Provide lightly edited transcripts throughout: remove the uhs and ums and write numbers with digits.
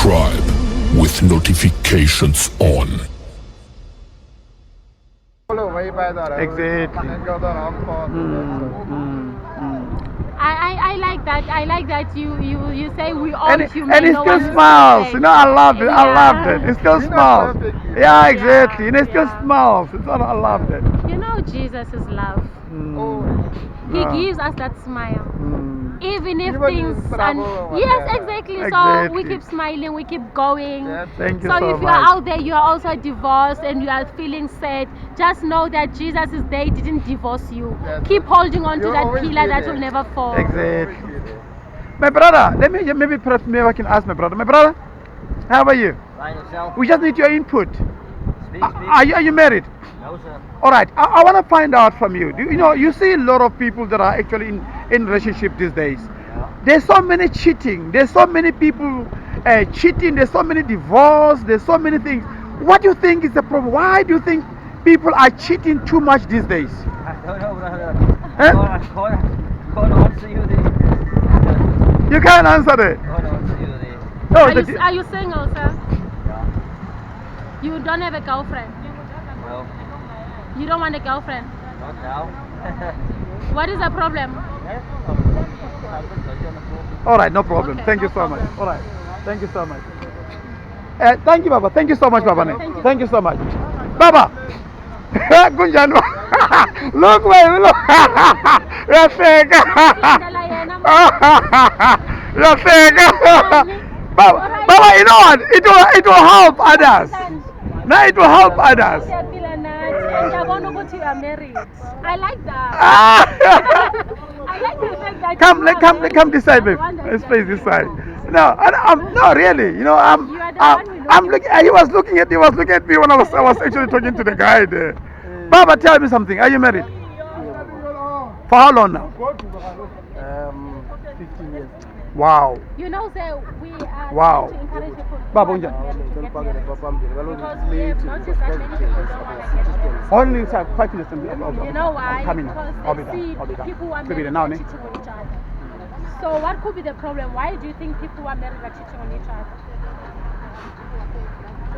subscribe with notifications on. Exactly. I like that. I like that you say we all And human. he No still one is smiles. perfect. You know, I loved it. I loved Yeah. it. He still You're not smiles. perfect either. Yeah, exactly. Yeah, And he still yeah. smiles. It's all, I loved it. You know, Jesus is love. Oh, He Yeah. gives us that smile. Even if Even things in trouble or yes, whatever. exactly. So Exactly. we keep smiling, we keep going. That's Thank you So so if you are much. out there, you are also divorced and you are feeling sad, just know that Jesus is there, he didn't divorce you. That's Keep it. holding on to You'll that always pillar be that there. will never fall. Exactly. My brother, let me maybe perhaps maybe I can ask my brother. My brother, how are you? By yourself. We just need your input. Speak. Are you married? No, sir. All right. I want to find out from you. You know, you see a lot of people that are actually in relationship these days. Yeah. There's so many cheating. There's so many people cheating. There's so many divorce. There's so many things. What do you think is the problem? Why do you think people are cheating too much these days? I don't know, brother. Huh? Can't answer you there. You can't answer it. Can't answer you there. No, Are you single, sir? Yeah. You don't have a girlfriend? Well, You don't want a girlfriend? not now. What is the problem? all right, no problem. Okay, Thank you no so much. problem. All right. Thank you so much. Thank you, Baba. Thank you so much, Baba. Thank you so much. Baba. Kunjani? Look, baby, look. You're fake. You're fake. Baba, you know what? It will help others. No, it will help others. And I want to go to your marriage. I like that. I like the fact that Come, you are married. come this side, I'm the babe. one that Let's you face are this married. side. No, no, really. You know, You are the one we I'm looking looking. for. He was looking at me when I was actually talking to the guy there. Baba, tell me something. Are you married? For how long now? 15 years. Wow. You know, sir, we are Wow. trying to encourage people Baba, who are unjani? not married to get married. Because we have noticed that many people don't want to get married. Only 5 minutes. You know why? I'm coming. Because I'll be they done. see I'll be done. people who are Could be married the now, are ne? cheating on each other. So what could be the problem? Why do you think people who are married are cheating on each other?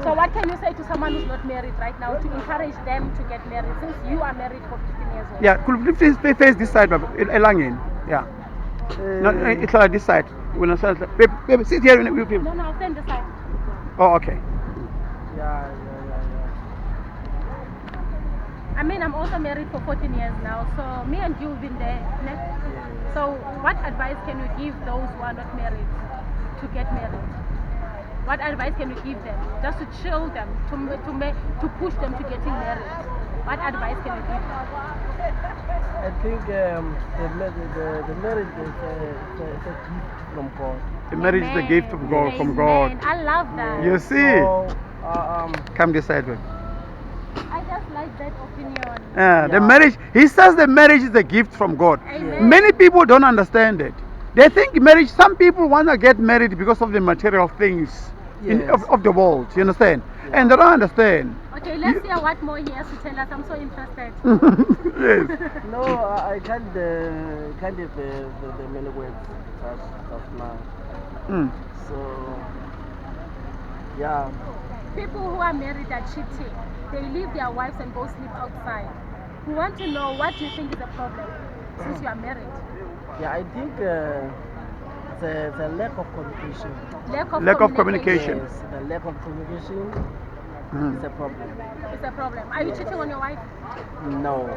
So what can you say to someone who's not married right now to encourage them to get married since you are married for 15 years old? Yeah, could you please face this side, Baba? Elangin. Yeah. No, it's like this side. When I say, babe, sit here. No, no, stand this side. Oh, okay. Yeah. I mean, I'm also married for 14 years now, so me and you have been there. Ne? So what advice can you give those who are not married to get married? What advice can you give them? Just to chill them, to push them to getting married. What advice can you give them? I think the marriage is a gift from God. The marriage is a gift of God, from Amen. God. I love that. You see? So, Come this side, babe. I just like that opinion. The Yeah. marriage, he says the marriage is a gift from God. Amen. Many people don't understand it. They think marriage, some people want to get married because of the material things Yes. of the world, you understand? And they don't understand. Okay, let's hear what more he has to tell us. I'm so interested. Yes. no, I can't give the many words of now. Mm. So, yeah. People who are married are cheating. They leave their wives and go sleep outside. We want to know, what do you think is the problem since you are married? Yeah, I think the lack of communication. Lack of communication. Yes, the lack of communication is a problem. It's a problem. Are you cheating on your wife? No,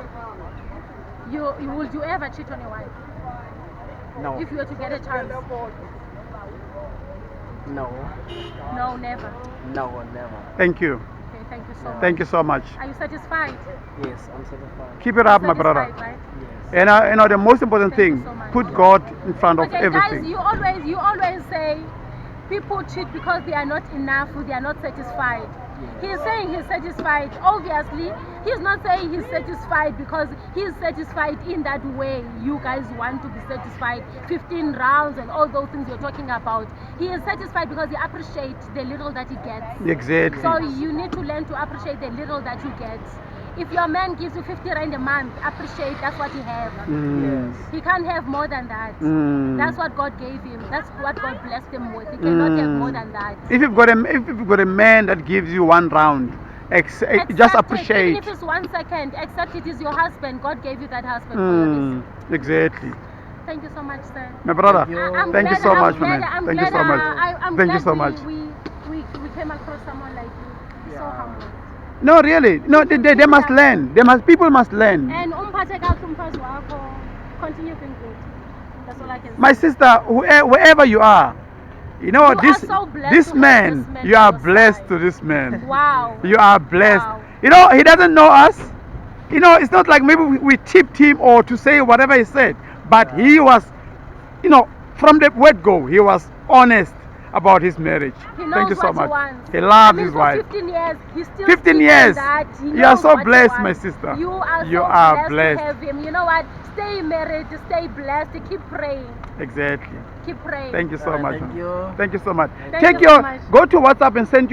Would you ever cheat on your wife no, if you were to get a chance? no, No, never. no, never. Thank you. Okay, thank you so much. Thank you so much. Are you satisfied? Yes, I'm satisfied. Keep it up, my brother. Satisfied, right? Yes. And the most important Thank you thing, so much. put God in front of Okay, everything. guys, you always say people cheat because they are not enough, they are not satisfied. He's saying he's satisfied. Obviously, he's not saying he's satisfied because he's satisfied in that way. You guys want to be satisfied. 15 rounds and all those things you're talking about. He is satisfied because he appreciates the little that he gets. Exactly. So you need to learn to appreciate the little that you get. If your man gives you 50 rand a month, appreciate that's what he has. Mm. He can't have more than that. Mm. That's what God gave him. That's what God blessed him with. He cannot have more than that. If you've got a man that gives you one round, just Accept it. appreciate. Even if it's 1 second, accept it is your husband. God gave you that husband for your reason. Exactly. Thank you so much, sir. My brother, I'm thank you glad- so I'm much, glad- man. I'm Thank you glad, so much. I'm Thank you glad so much. We came across someone like you. So humble. No, really. No, they must learn. People must learn. And umphathe kahle umfazi wakho. Continue being good. That's all I can say. My sister, wherever you are, you know You this are so blessed this to have man, this man you by are your blessed side. to this man. Wow. You are blessed. Wow. You know, he doesn't know us. You know, it's not like maybe we tipped him or to say whatever he said, but he was, you know, from the word go, he was honest about his marriage. He knows Thank you so what much. he wants. He loves I mean, his for wife. 15 years, he still 15 speaks on years. that. He You are knows so what he blessed, my wants. sister. You are You so are blessed, blessed. to have him. You know what? Stay married, stay blessed, keep praying. Exactly. Keep praying. Thank you so much. Thank man. you. Thank you so much. Thank Take you your so much. go to WhatsApp and send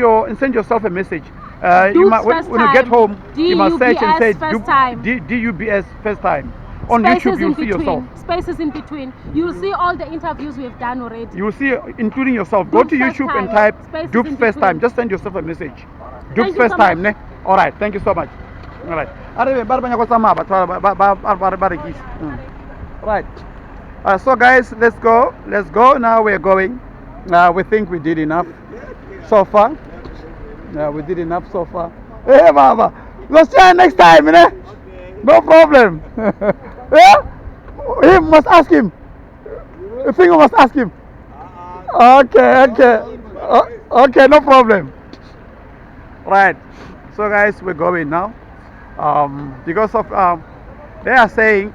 yourself a message. You Dupes might, first when you get time. home, you must search and say DUBS first time. DUBS first time. On Spaces YouTube, in you'll see yourself. between. Spaces in between. You'll see all the interviews we've done already. You will see, including yourself. Go Dupes to first YouTube and time. type Spaces Dupes in first time. between. Just send yourself a message. Dupes you first so time, much. ne? All right. Thank you so much. All right. Right. So guys, let's go. Let's go. Now we're going. We think we did enough so far. We did enough so far. Hey, Baba. Let's try next time, eh? No problem. Yeah? He must ask him. The finger must ask him. Okay. Okay, no problem. Right. So guys, we're going now. Because of they are saying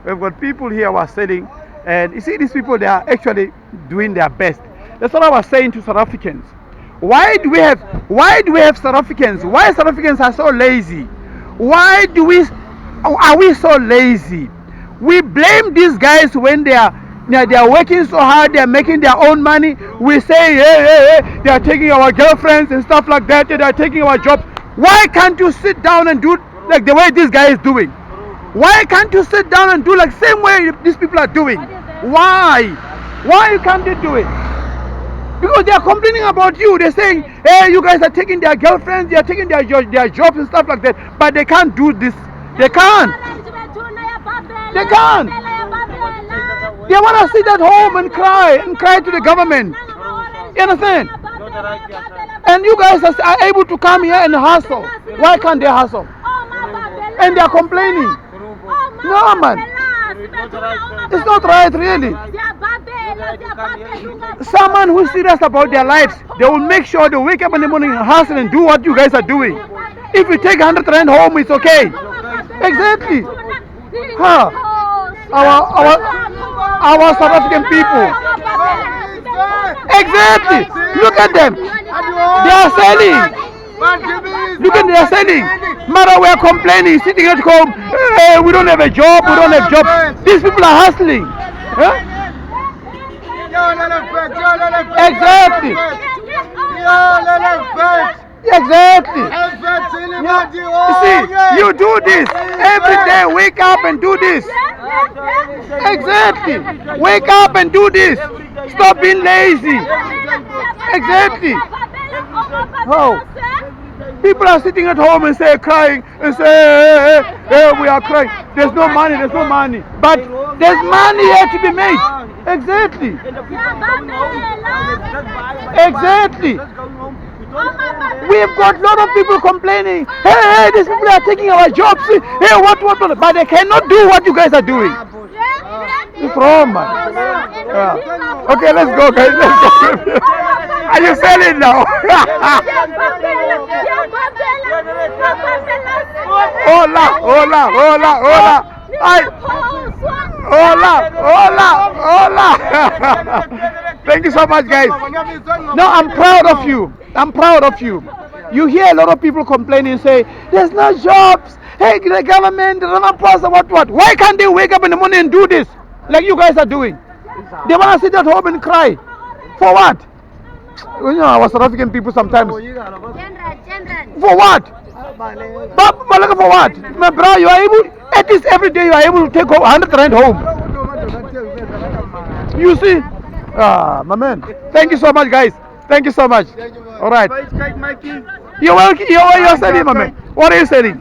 we've got people here who are selling, and you see these people, they are actually doing their best. That's what I was saying to South Africans. Why do we have South Africans? Why South Africans are so lazy? Why are we so lazy? We blame these guys when they are working so hard, they are making their own money. We say, hey, they are taking our girlfriends and stuff like that, they are taking our jobs. Why can't you sit down and do like the way this guy is doing? Why can't you sit down and do like same way these people are doing? Why you can't do it? Because they are complaining about you. They're saying, hey, you guys are taking their girlfriends, they are taking their jobs and stuff like that. But they can't do this. They can't. They can't. They want to sit at home and cry to the government. You understand? And you guys are able to come here and hustle. Why can't they hustle? And they are complaining. No, man. It's not right, really. Someone who's serious about their lives, they will make sure they wake up in the morning and hustle and do what you guys are doing. If you take 100 rand home, it's okay. Exactly. Huh? Our South African people. Exactly. Look at them. They are selling. Look at they are selling. Mara, we are complaining, sitting at home. Hey, we don't have a job. We don't have jobs. These people are hustling. Huh? Exactly. Exactly. You see, you do this every day. Wake up and do this. Exactly. Wake up and do this. Stop being lazy. Exactly. Oh. People are sitting at home and crying and say, hey, we are crying. There's no money. But there's money here to be made. Exactly. Exactly. We've got a lot of people complaining. Hey, these people are taking our jobs. Hey, what? But they cannot do what you guys are doing. It's wrong, man. Yeah. Okay, let's go, guys. Let's go. Are you selling now? Hola. Hola. Thank you so much, guys. No, I'm proud of you. You hear a lot of people complaining and say, there's no jobs. Hey, the government, the Ramaphosa, what? Why can't they wake up in the morning and do this? Like you guys are doing. They want to sit at home and cry. For what? You know, our South African people sometimes. For what? But Malaka for what? My bro, you are able, at least every day you are able to take home 100 rand home. You see? Ah, my man. Thank you so much, guys. Thank you so much. All right. You're welcome. You're selling, my man. What are you selling?